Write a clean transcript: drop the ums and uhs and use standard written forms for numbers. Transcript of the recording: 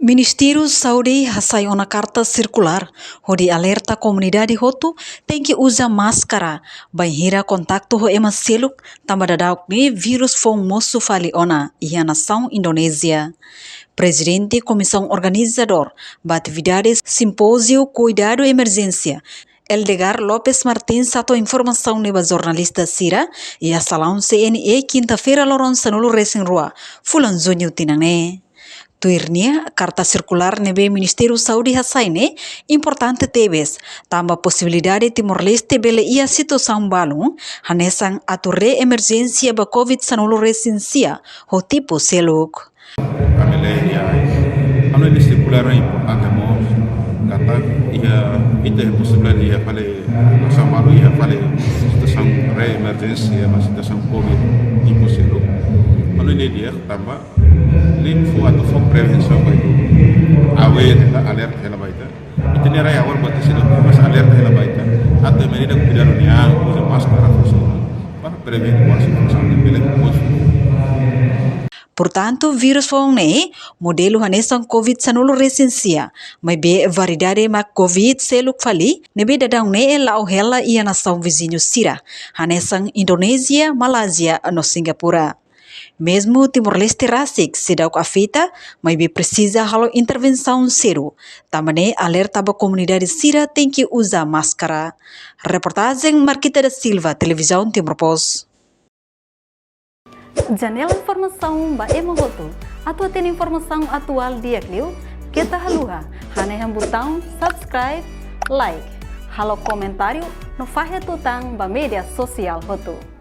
Ministério Saúde hasai uma carta circular, onde alerta a comunidade hotu tem que usar máscara, banhira contacto ho ema seluk, tambadadauk ni vírus fong mosu fali ona, ia nação Indonésia. Presidente Comissão Organizador, atividades Simpósio Cuidado Emergência, Eldegar Lopes Martins satu informação neba jornalista Sira, e a salão CNE quinta-feira loron sanulu racing rua, fulan zonyo tinane. Tuirnia, carta circular nebe Ministério Saúde hasaine, importante tebes, tamba possibilidade Timor-Leste bele ia situação balung, hanesang ature emergência ba COVID-19 resensia, ho tipo seluk. Ano ini circular importante mo, kata ia possibilidade ia fale sama lu ia fale situação re-emergência, mas situação COVID tipo seluk. Ano ini dia tamba info atau fok prevention ba itu aware la alerta hela baita itini rai awal buat sini mas alerta hela baita atau medida cuidado niya usa máscara para prevenir a situação de perigo. Portanto, vírus fong ne modelo hanesang COVID-19 resensia, may be variedade mak COVID seluk fali, nebe dadang ne lau hela ia nação vizinho Sira, hanesang Indonésia, Malaysia, no Singapura. Mesmo Timor-Leste rasik sedau afeta, mas precisa halo intervenção zero. Também alerta a comunidade Sira tem que usar máscara. Reportagem Marquita da Silva, Televisão Timor-Post. Janela informação ba emohoto. Atua tem informação atual dia kliu. Kita haluha. Haneham botão subscribe, like. Halo comentário no fahe tutang ba media sosial hotu.